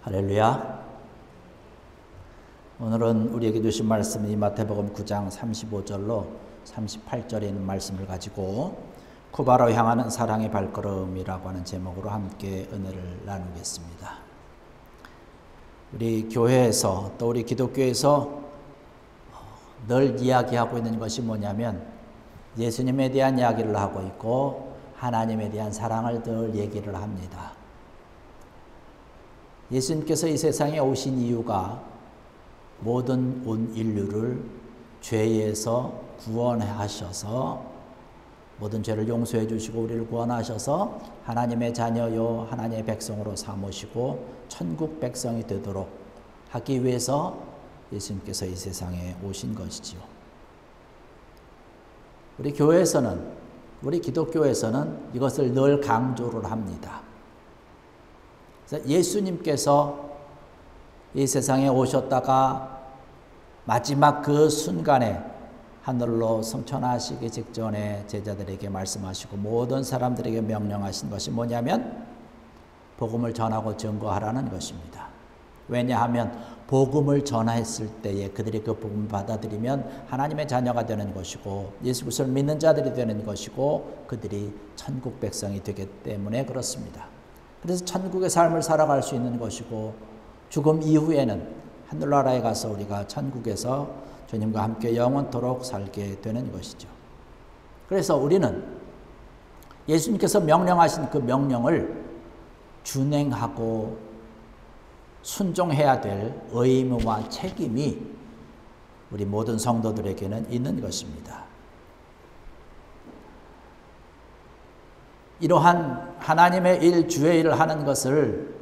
할렐루야. 오늘은 우리에게 주신 말씀이 마태복음 9장 35절로 38절에 있는 말씀을 가지고 쿠바로 향하는 사랑의 발걸음이라고 하는 제목으로 함께 은혜를 나누겠습니다. 우리 교회에서 또 우리 기독교에서 늘 이야기하고 있는 것이 뭐냐면 예수님에 대한 이야기를 하고 있고 하나님에 대한 사랑을 늘 얘기를 합니다. 예수님께서 이 세상에 오신 이유가 모든 온 인류를 죄에서 구원하셔서 모든 죄를 용서해 주시고 우리를 구원하셔서 하나님의 자녀요 하나님의 백성으로 삼으시고 천국 백성이 되도록 하기 위해서 예수님께서 이 세상에 오신 것이지요. 우리 교회에서는, 우리 기독교에서는 이것을 늘 강조를 합니다. 예수님께서 이 세상에 오셨다가 마지막 그 순간에 하늘로 승천하시기 직전에 제자들에게 말씀하시고 모든 사람들에게 명령하신 것이 뭐냐면 복음을 전하고 증거하라는 것입니다. 왜냐하면 복음을 전했을 때에 그들이 그 복음을 받아들이면 하나님의 자녀가 되는 것이고 예수 그리스도를 믿는 자들이 되는 것이고 그들이 천국 백성이 되기 때문에 그렇습니다. 그래서 천국의 삶을 살아갈 수 있는 것이고 죽음 이후에는 하늘나라에 가서 우리가 천국에서 주님과 함께 영원토록 살게 되는 것이죠. 그래서 우리는 예수님께서 명령하신 그 명령을 준행하고 순종해야 될 의무와 책임이 우리 모든 성도들에게는 있는 것입니다. 이러한 하나님의 일, 주의 일을 하는 것을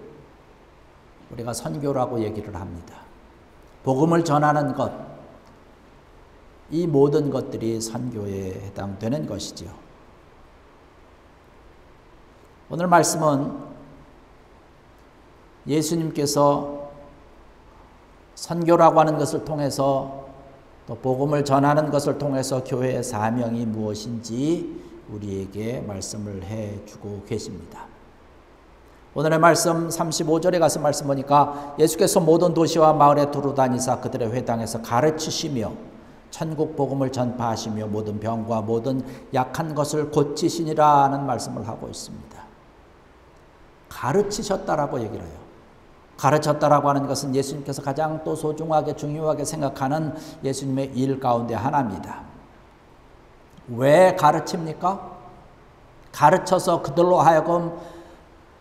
우리가 선교라고 얘기를 합니다. 복음을 전하는 것, 이 모든 것들이 선교에 해당되는 것이죠. 오늘 말씀은 예수님께서 선교라고 하는 것을 통해서 또 복음을 전하는 것을 통해서 교회의 사명이 무엇인지 우리에게 말씀을 해주고 계십니다. 오늘의 말씀 35절에 가서 말씀 보니까 예수께서 모든 도시와 마을에 두루 다니사 그들의 회당에서 가르치시며 천국 복음을 전파하시며 모든 병과 모든 약한 것을 고치시니라 하는 말씀을 하고 있습니다. 가르치셨다라고 얘기를 해요. 가르쳤다라고 하는 것은 예수님께서 가장 또 소중하게 중요하게 생각하는 예수님의 일 가운데 하나입니다. 왜 가르칩니까? 가르쳐서 그들로 하여금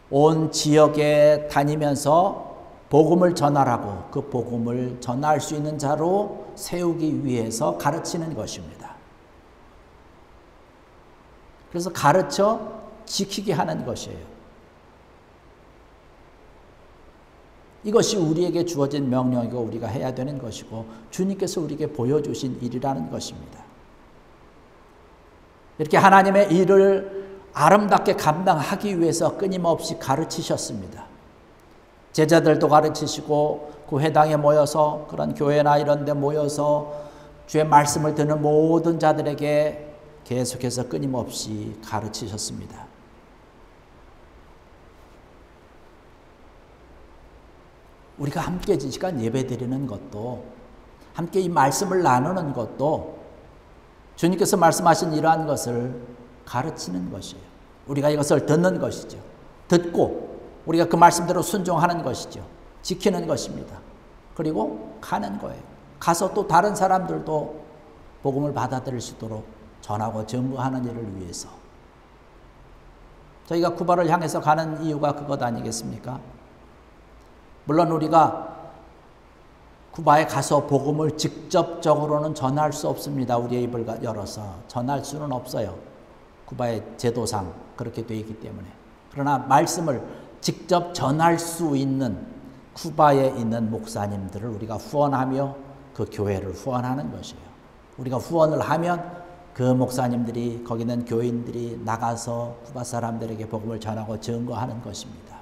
온 지역에 다니면서 복음을 전하라고 그 복음을 전할 수 있는 자로 세우기 위해서 가르치는 것입니다. 그래서 가르쳐 지키게 하는 것이에요. 이것이 우리에게 주어진 명령이고 우리가 해야 되는 것이고 주님께서 우리에게 보여주신 일이라는 것입니다. 이렇게 하나님의 일을 아름답게 감당하기 위해서 끊임없이 가르치셨습니다. 제자들도 가르치시고 그 회당에 모여서 그런 교회나 이런 데 모여서 주의 말씀을 듣는 모든 자들에게 계속해서 끊임없이 가르치셨습니다. 우리가 함께 이 시간 예배드리는 것도 함께 이 말씀을 나누는 것도 주님께서 말씀하신 이러한 것을 가르치는 것이에요. 우리가 이것을 듣는 것이죠. 듣고 우리가 그 말씀대로 순종하는 것이죠. 지키는 것입니다. 그리고 가는 거예요. 가서 또 다른 사람들도 복음을 받아들일 수 있도록 전하고 증거하는 일을 위해서. 저희가 쿠바를 향해서 가는 이유가 그것 아니겠습니까? 물론 우리가 쿠바에 가서 복음을 직접적으로는 전할 수 없습니다. 우리의 입을 열어서 전할 수는 없어요. 쿠바의 제도상 그렇게 되어 있기 때문에. 그러나 말씀을 직접 전할 수 있는 쿠바에 있는 목사님들을 우리가 후원하며 그 교회를 후원하는 것이에요. 우리가 후원을 하면 그 목사님들이 거기 있는 교인들이 나가서 쿠바 사람들에게 복음을 전하고 증거하는 것입니다.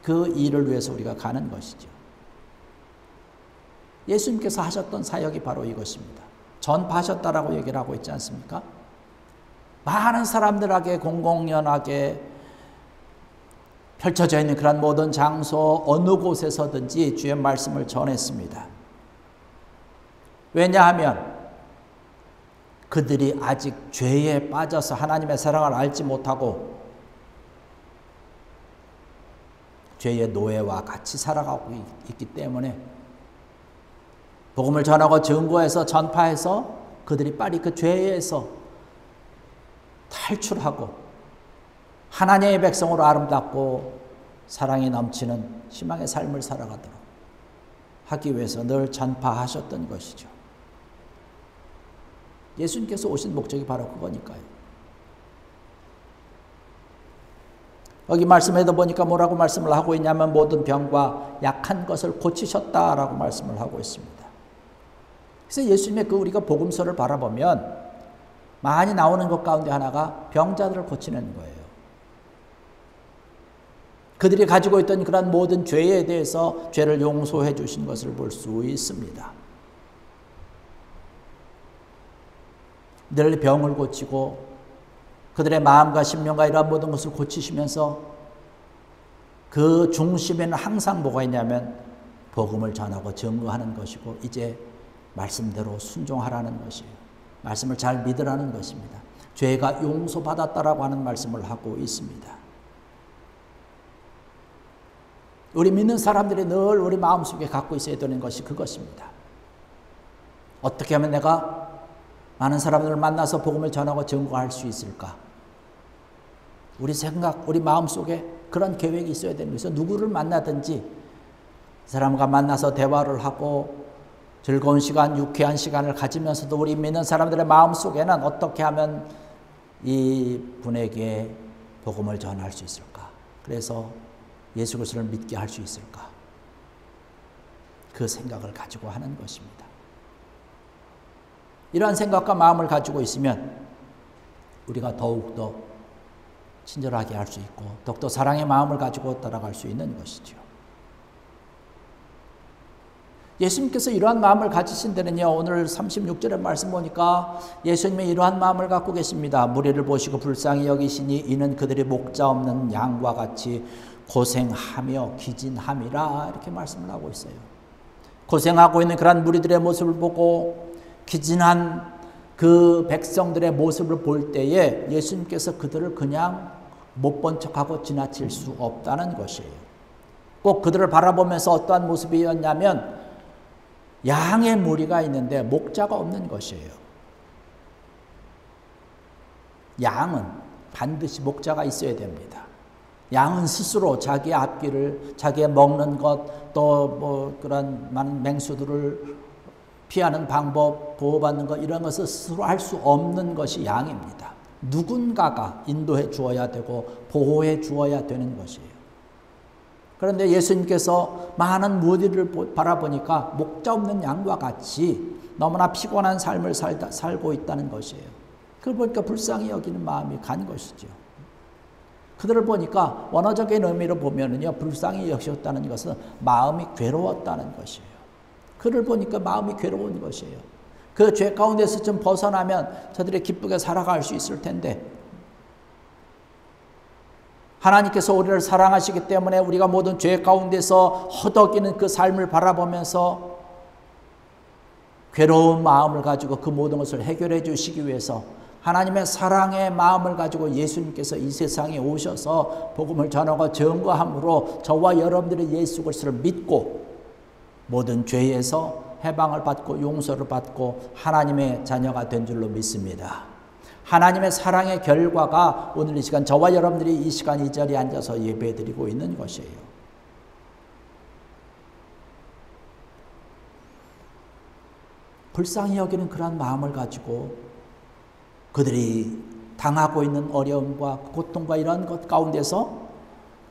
그 일을 위해서 우리가 가는 것이죠. 예수님께서 하셨던 사역이 바로 이것입니다. 전파하셨다라고 얘기를 하고 있지 않습니까? 많은 사람들에게 공공연하게 펼쳐져 있는 그런 모든 장소 어느 곳에서든지 주의 말씀을 전했습니다. 왜냐하면 그들이 아직 죄에 빠져서 하나님의 사랑을 알지 못하고 죄의 노예와 같이 살아가고 있기 때문에 복음을 전하고 증거해서 전파해서 그들이 빨리 그 죄에서 탈출하고 하나님의 백성으로 아름답고 사랑이 넘치는 희망의 삶을 살아가도록 하기 위해서 늘 전파하셨던 것이죠. 예수님께서 오신 목적이 바로 그거니까요. 여기 말씀에도 보니까 뭐라고 말씀을 하고 있냐면 모든 병과 약한 것을 고치셨다라고 말씀을 하고 있습니다. 그래서 예수님의 그 우리가 복음서를 바라보면 많이 나오는 것 가운데 하나가 병자들을 고치는 거예요. 그들이 가지고 있던 그런 모든 죄에 대해서 죄를 용서해 주신 것을 볼 수 있습니다. 늘 병을 고치고 그들의 마음과 심령과 이러한 모든 것을 고치시면서 그 중심에는 항상 뭐가 있냐면 복음을 전하고 증거하는 것이고 이제 말씀대로 순종하라는 것이에요. 말씀을 잘 믿으라는 것입니다. 죄가 용서받았다라고 하는 말씀을 하고 있습니다. 우리 믿는 사람들이 늘 우리 마음속에 갖고 있어야 되는 것이 그것입니다. 어떻게 하면 내가 많은 사람들을 만나서 복음을 전하고 증거할 수 있을까? 우리 생각, 우리 마음속에 그런 계획이 있어야 되는 것이죠. 누구를 만나든지 사람과 만나서 대화를 하고 즐거운 시간, 유쾌한 시간을 가지면서도 우리 믿는 사람들의 마음속에는 어떻게 하면 이 분에게 복음을 전할 수 있을까? 그래서 예수 그리스도를 믿게 할 수 있을까? 그 생각을 가지고 하는 것입니다. 이러한 생각과 마음을 가지고 있으면 우리가 더욱더 친절하게 할 수 있고 더욱더 사랑의 마음을 가지고 따라갈 수 있는 것이죠. 예수님께서 이러한 마음을 가지신 데는요, 오늘 36절의 말씀 보니까 예수님이 이러한 마음을 갖고 계십니다. 무리를 보시고 불쌍히 여기시니 이는 그들이 목자 없는 양과 같이 고생하며 기진함이라 이렇게 말씀을 하고 있어요. 고생하고 있는 그런 무리들의 모습을 보고 기진한 그 백성들의 모습을 볼 때에 예수님께서 그들을 그냥 못 본 척하고 지나칠 수 없다는 것이에요. 꼭 그들을 바라보면서 어떠한 모습이었냐면 양의 무리가 있는데 목자가 없는 것이에요. 양은 반드시 목자가 있어야 됩니다. 양은 스스로 자기의 앞길을, 자기의 먹는 것, 또 뭐 그런 많은 맹수들을 피하는 방법, 보호받는 것, 이런 것을 스스로 할 수 없는 것이 양입니다. 누군가가 인도해 주어야 되고 보호해 주어야 되는 것이에요. 그런데 예수님께서 많은 무리를 바라보니까 목자 없는 양과 같이 너무나 피곤한 삶을 살고 있다는 것이에요. 그걸 보니까 불쌍히 여기는 마음이 간 것이죠. 그들을 보니까 원어적인 의미로 보면은요, 불쌍히 여기셨다는 것은 마음이 괴로웠다는 것이에요. 그를 보니까 마음이 괴로운 것이에요. 그 죄 가운데서 좀 벗어나면 저들이 기쁘게 살아갈 수 있을 텐데 하나님께서 우리를 사랑하시기 때문에 우리가 모든 죄 가운데서 허덕이는 그 삶을 바라보면서 괴로운 마음을 가지고 그 모든 것을 해결해 주시기 위해서 하나님의 사랑의 마음을 가지고 예수님께서 이 세상에 오셔서 복음을 전하고 증거함으로 저와 여러분들이 예수 그리스도를 믿고 모든 죄에서 해방을 받고 용서를 받고 하나님의 자녀가 된 줄로 믿습니다. 하나님의 사랑의 결과가 오늘 이 시간 저와 여러분들이 이 시간 이 자리에 앉아서 예배드리고 있는 것이에요. 불쌍히 여기는 그러한 마음을 가지고 그들이 당하고 있는 어려움과 고통과 이런 것 가운데서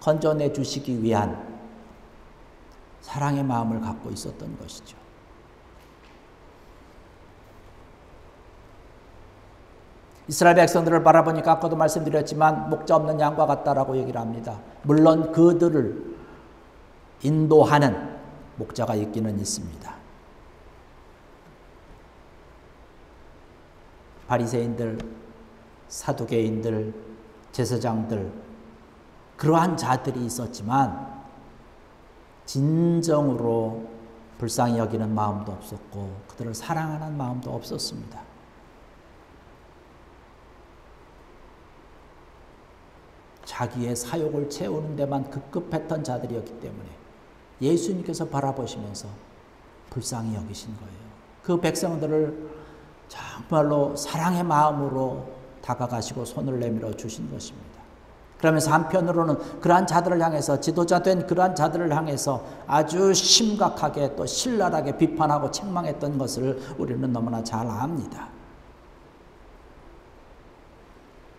건져내 주시기 위한 사랑의 마음을 갖고 있었던 것이죠. 이스라엘 백성들을 바라보니까 아까도 말씀드렸지만 목자 없는 양과 같다라고 얘기를 합니다. 물론 그들을 인도하는 목자가 있기는 있습니다. 바리새인들, 사두개인들, 제사장들 그러한 자들이 있었지만 진정으로 불쌍히 여기는 마음도 없었고 그들을 사랑하는 마음도 없었습니다. 자기의 사욕을 채우는 데만 급급했던 자들이었기 때문에 예수님께서 바라보시면서 불쌍히 여기신 거예요. 그 백성들을 정말로 사랑의 마음으로 다가가시고 손을 내밀어 주신 것입니다. 그러면서 한편으로는 그러한 자들을 향해서, 지도자 된 그러한 자들을 향해서 아주 심각하게 또 신랄하게 비판하고 책망했던 것을 우리는 너무나 잘 압니다.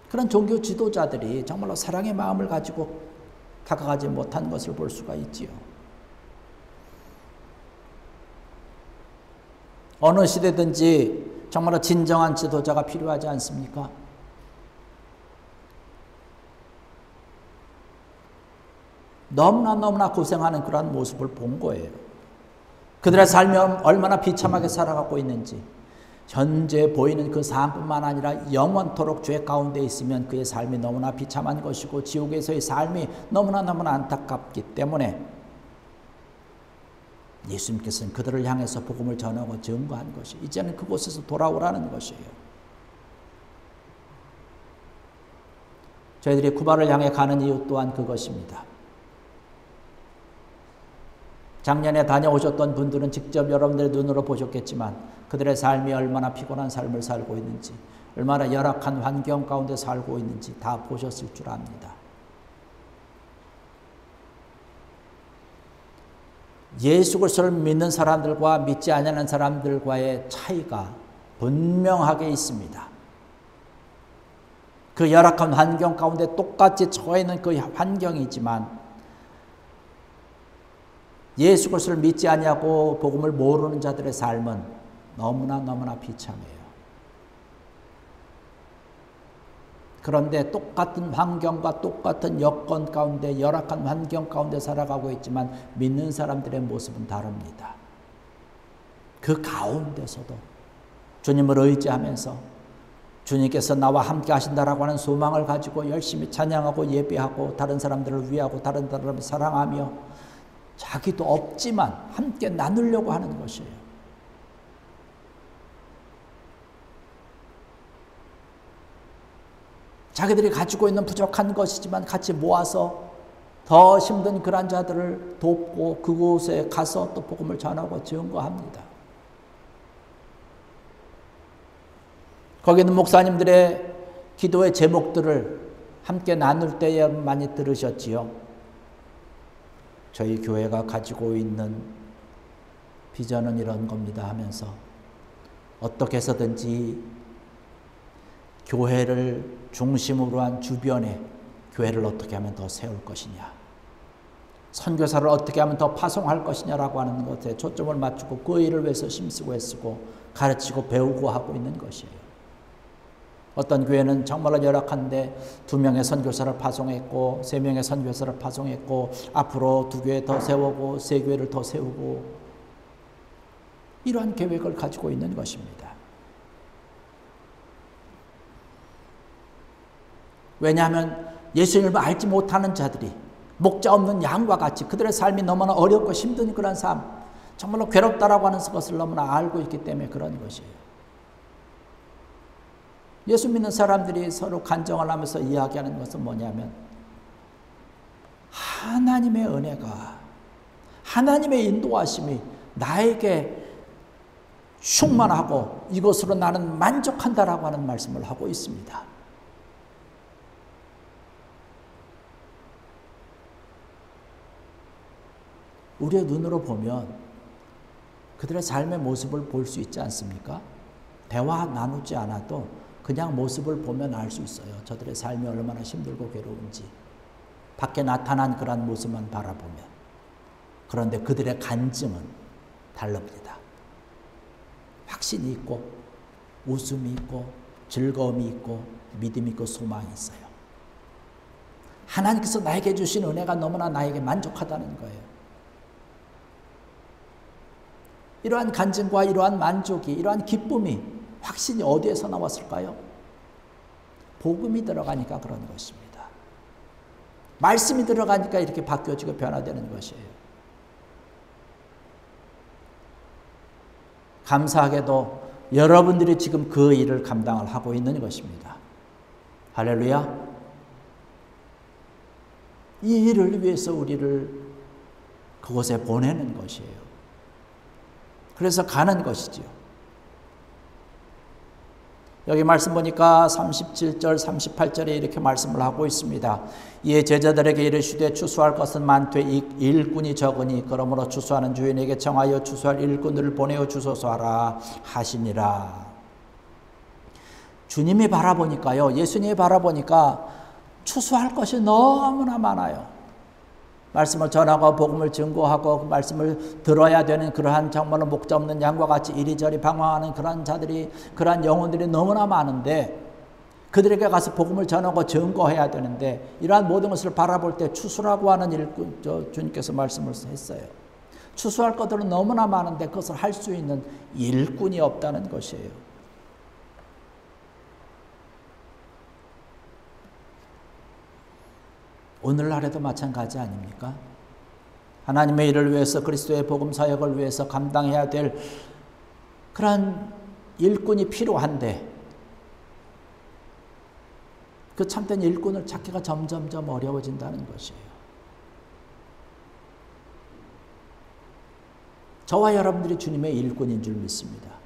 그런 종교 지도자들이 정말로 사랑의 마음을 가지고 다가가지 못한 것을 볼 수가 있지요. 어느 시대든지 정말로 진정한 지도자가 필요하지 않습니까? 너무나 고생하는 그러한 모습을 본 거예요. 그들의 삶이 얼마나 비참하게 살아가고 있는지, 현재 보이는 그 삶뿐만 아니라 영원토록 죄 가운데 있으면 그의 삶이 너무나 비참한 것이고 지옥에서의 삶이 너무나 안타깝기 때문에 예수님께서는 그들을 향해서 복음을 전하고 증거한 것이, 이제는 그곳에서 돌아오라는 것이에요. 저희들이 쿠바를 향해 가는 이유 또한 그것입니다. 작년에 다녀오셨던 분들은 직접 여러분들의 눈으로 보셨겠지만 그들의 삶이 얼마나 피곤한 삶을 살고 있는지, 얼마나 열악한 환경 가운데 살고 있는지 다 보셨을 줄 압니다. 예수 그리스도를 믿는 사람들과 믿지 않는 사람들과의 차이가 분명하게 있습니다. 그 열악한 환경 가운데 똑같이 처해 있는 그 환경이지만 예수 그리스도를 믿지 아니하고 복음을 모르는 자들의 삶은 너무나 비참해요. 그런데 똑같은 환경과 똑같은 여건 가운데, 열악한 환경 가운데 살아가고 있지만 믿는 사람들의 모습은 다릅니다. 그 가운데서도 주님을 의지하면서 주님께서 나와 함께 하신다라고 하는 소망을 가지고 열심히 찬양하고 예배하고 다른 사람들을 위하고 다른 사람을 사랑하며 자기도 없지만 함께 나누려고 하는 것이에요. 자기들이 가지고 있는 부족한 것이지만 같이 모아서 더 힘든 그런 자들을 돕고 그곳에 가서 또 복음을 전하고 증거합니다. 거기 있는 목사님들의 기도의 제목들을 함께 나눌 때에 많이 들으셨지요. 저희 교회가 가지고 있는 비전은 이런 겁니다 하면서 어떻게 해서든지 교회를 중심으로 한 주변에 교회를 어떻게 하면 더 세울 것이냐, 선교사를 어떻게 하면 더 파송할 것이냐라고 하는 것에 초점을 맞추고 그 일을 위해서 힘쓰고 애쓰고 가르치고 배우고 하고 있는 것이에요. 어떤 교회는 정말로 열악한데 2명의 선교사를 파송했고 3명의 선교사를 파송했고 앞으로 2교회 더 세우고 3교회를 더 세우고 이러한 계획을 가지고 있는 것입니다. 왜냐하면 예수님을 알지 못하는 자들이 목자 없는 양과 같이 그들의 삶이 너무나 어렵고 힘든 그런 삶, 정말로 괴롭다라고 하는 것을 너무나 알고 있기 때문에 그런 것이에요. 예수 믿는 사람들이 서로 간증을 하면서 이야기하는 것은 뭐냐면 하나님의 은혜가, 하나님의 인도하심이 나에게 충만하고 이것으로 나는 만족한다라고 하는 말씀을 하고 있습니다. 우리의 눈으로 보면 그들의 삶의 모습을 볼 수 있지 않습니까? 대화 나누지 않아도 그냥 모습을 보면 알 수 있어요. 저들의 삶이 얼마나 힘들고 괴로운지. 밖에 나타난 그런 모습만 바라보면. 그런데 그들의 간증은 다릅니다. 확신이 있고 웃음이 있고 즐거움이 있고 믿음이 있고 소망이 있어요. 하나님께서 나에게 주신 은혜가 너무나 나에게 만족하다는 거예요. 이러한 간증과 이러한 만족이, 이러한 기쁨이, 확신이 어디에서 나왔을까요? 복음이 들어가니까 그런 것입니다. 말씀이 들어가니까 이렇게 바뀌어지고 변화되는 것이에요. 감사하게도 여러분들이 지금 그 일을 감당을 하고 있는 것입니다. 할렐루야. 이 일을 위해서 우리를 그곳에 보내는 것이에요. 그래서 가는 것이지요. 여기 말씀 보니까 37절 38절에 이렇게 말씀을 하고 있습니다. 이에 제자들에게 이르시되 추수할 것은 많되 일꾼이 적으니 그러므로 추수하는 주인에게 청하여 추수할 일꾼들을 보내어 주소서 하라 하시니라. 주님이 바라보니까요, 예수님이 바라보니까 추수할 것이 너무나 많아요. 말씀을 전하고 복음을 증거하고 그 말씀을 들어야 되는 그러한 정말로 목자 없는 양과 같이 이리저리 방황하는 그러한 자들이, 그러한 영혼들이 너무나 많은데 그들에게 가서 복음을 전하고 증거해야 되는데 이러한 모든 것을 바라볼 때 추수라고 하는 일꾼, 주님께서 말씀을 했어요. 추수할 것들은 너무나 많은데 그것을 할 수 있는 일꾼이 없다는 것이에요. 오늘날에도 마찬가지 아닙니까? 하나님의 일을 위해서 그리스도의 복음 사역을 위해서 감당해야 될 그런 일꾼이 필요한데 그 참된 일꾼을 찾기가 점점점 어려워진다는 것이에요. 저와 여러분들이 주님의 일꾼인 줄 믿습니다.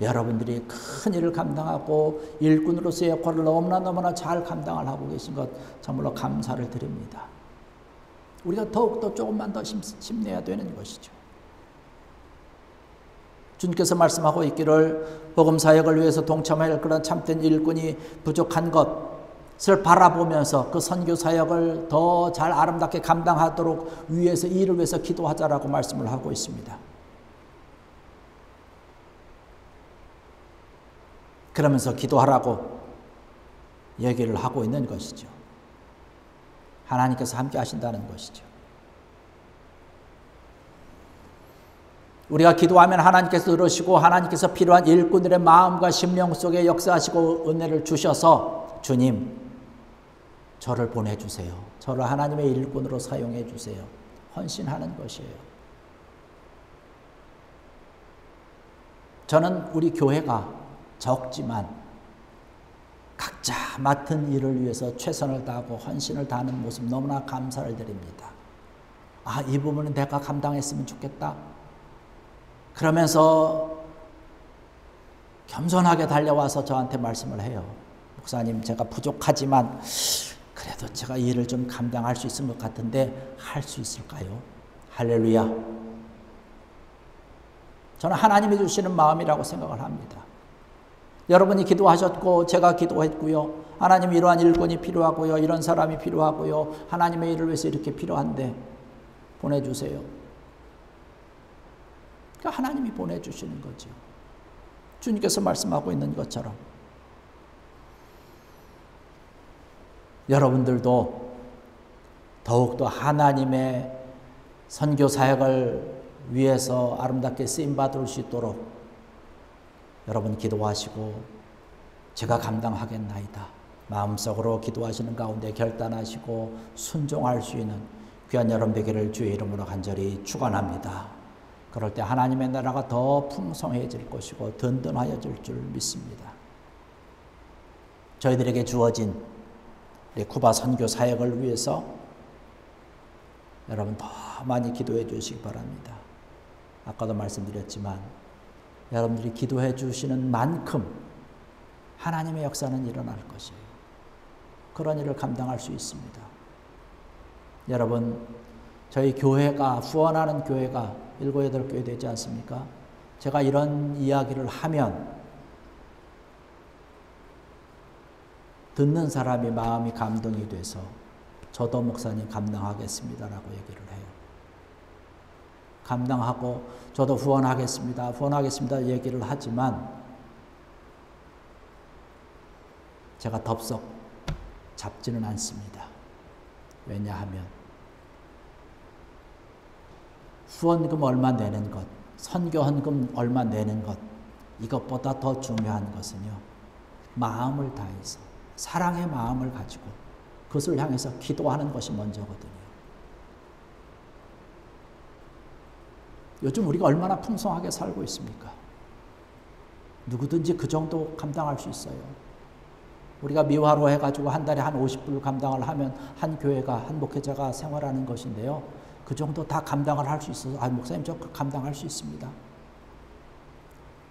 여러분들이 큰 일을 감당하고 일꾼으로서의 역할을 너무나 잘 감당을 하고 계신 것 정말로 감사를 드립니다. 우리가 더욱더 조금만 더 힘내야 되는 것이죠. 주님께서 말씀하고 있기를 복음 사역을 위해서 동참할 그런 참된 일꾼이 부족한 것을 바라보면서 그 선교 사역을 더 잘 아름답게 감당하도록 위해서 이를 위해서 기도하자라고 말씀을 하고 있습니다. 그러면서 기도하라고 얘기를 하고 있는 것이죠. 하나님께서 함께 하신다는 것이죠. 우리가 기도하면 하나님께서 들으시고 하나님께서 필요한 일꾼들의 마음과 심령 속에 역사하시고 은혜를 주셔서 주님, 저를 보내주세요. 저를 하나님의 일꾼으로 사용해 주세요. 헌신하는 것이에요. 저는 우리 교회가 적지만 각자 맡은 일을 위해서 최선을 다하고 헌신을 다하는 모습 너무나 감사를 드립니다. 아, 이 부분은 내가 감당했으면 좋겠다. 그러면서 겸손하게 달려와서 저한테 말씀을 해요. 목사님, 제가 부족하지만 그래도 제가 이 일을 좀 감당할 수 있을 것 같은데 할 수 있을까요? 할렐루야. 저는 하나님이 주시는 마음이라고 생각을 합니다. 여러분이 기도하셨고 제가 기도했고요. 하나님 이러한 일꾼이 필요하고요. 이런 사람이 필요하고요. 하나님의 일을 위해서 이렇게 필요한데 보내주세요. 그러니까 하나님이 보내주시는 거죠. 주님께서 말씀하고 있는 것처럼 여러분들도 더욱더 하나님의 선교 사역을 위해서 아름답게 쓰임받을 수 있도록 여러분 기도하시고 제가 감당하겠나이다. 마음속으로 기도하시는 가운데 결단하시고 순종할 수 있는 귀한 여러분 되기를 주의 이름으로 간절히 축원합니다. 그럴 때 하나님의 나라가 더 풍성해질 것이고 든든하여질 줄 믿습니다. 저희들에게 주어진 우리 쿠바 선교 사역을 위해서 여러분 더 많이 기도해 주시기 바랍니다. 아까도 말씀드렸지만 여러분들이 기도해 주시는 만큼 하나님의 역사는 일어날 것이에요. 그런 일을 감당할 수 있습니다. 여러분, 저희 교회가 후원하는 교회가 7, 8교회 되지 않습니까? 제가 이런 이야기를 하면 듣는 사람이 마음이 감동이 돼서 저도 목사님 감당하겠습니다라고 얘기를 해요. 감당하고 저도 후원하겠습니다. 얘기를 하지만 제가 덥석 잡지는 않습니다. 왜냐하면 후원금 얼마 내는 것, 선교헌금 얼마 내는 것, 이것보다 더 중요한 것은요, 마음을 다해서 사랑의 마음을 가지고 그것을 향해서 기도하는 것이 먼저거든요. 요즘 우리가 얼마나 풍성하게 살고 있습니까? 누구든지 그 정도 감당할 수 있어요. 우리가 미화로 해가지고 한 달에 한 50불 감당을 하면 한 교회가, 한 목회자가 생활하는 것인데요. 그 정도 다 감당을 할 수 있어서, 목사님 저 감당할 수 있습니다.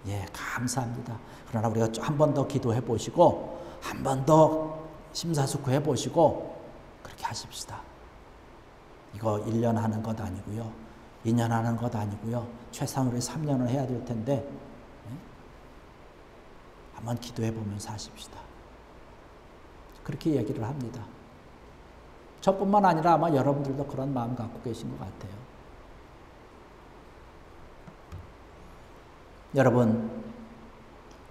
예, 감사합니다. 그러나 우리가 한 번 더 기도해 보시고, 한 번 더 심사숙고해 보시고, 그렇게 하십시다. 이거 1년 하는 것 아니고요. 2년 하는 것 아니고요. 최소한 우리 3년을 해야 될 텐데, 예? 한번 기도해 보면서 하십시다. 그렇게 얘기를 합니다. 저뿐만 아니라 아마 여러분들도 그런 마음 갖고 계신 것 같아요. 여러분,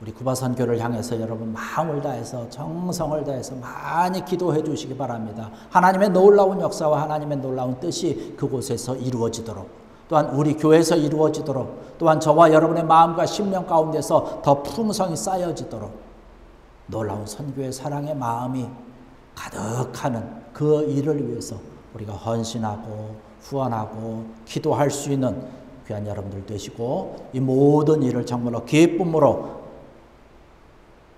우리 구바 선교를 향해서 여러분 마음을 다해서 정성을 다해서 많이 기도해 주시기 바랍니다. 하나님의 놀라운 역사와 하나님의 놀라운 뜻이 그곳에서 이루어지도록, 또한 우리 교회에서 이루어지도록, 또한 저와 여러분의 마음과 심령 가운데서 더 풍성이 쌓여지도록 놀라운 선교의 사랑의 마음이 가득하는 그 일을 위해서 우리가 헌신하고 후원하고 기도할 수 있는 귀한 여러분들 되시고, 이 모든 일을 정말로 기쁨으로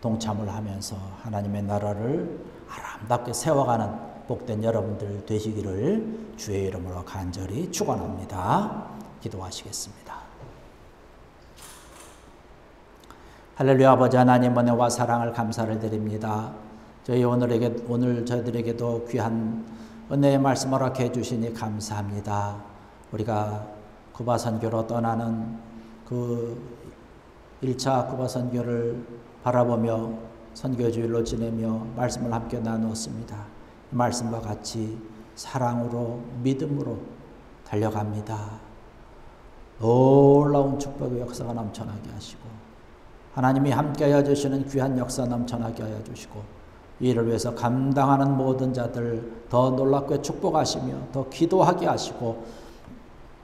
동참을 하면서 하나님의 나라를 아름답게 세워가는 복된 여러분들 되시기를 주의 이름으로 간절히 축원합니다. 기도하시겠습니다. 할렐루야. 아버지 하나님, 은혜와 사랑을 감사를 드립니다. 저희 오늘 저희들에게도 귀한 은혜의 말씀 허락해 주시니 감사합니다. 우리가 구바 선교로 떠나는 그 1차 구바 선교를 바라보며 선교주일로 지내며 말씀을 함께 나누었습니다. 이 말씀과 같이 사랑으로 믿음으로 달려갑니다. 놀라운 축복의 역사가 넘쳐나게 하시고, 하나님이 함께하여 주시는 귀한 역사 넘쳐나게 하여 주시고, 이 일을 위해서 감당하는 모든 자들 더 놀랍게 축복하시며 더 기도하게 하시고,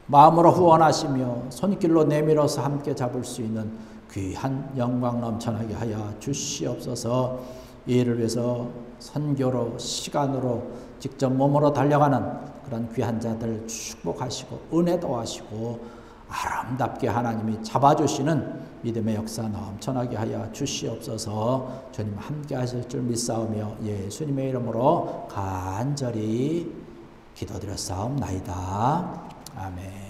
마음으로 후원하시며 손길로 내밀어서 함께 잡을 수 있는 귀한 영광 넘쳐나게 하여 주시옵소서. 이 일을 위해서 선교로 시간으로 직접 몸으로 달려가는 그런 귀한 자들 축복하시고 은혜도 하시고, 아름답게 하나님이 잡아주시는 믿음의 역사 넘쳐나게 하여 주시옵소서. 주님 함께 하실 줄 믿사오며 예수님의 이름으로 간절히 기도드렸사옵나이다. 아멘.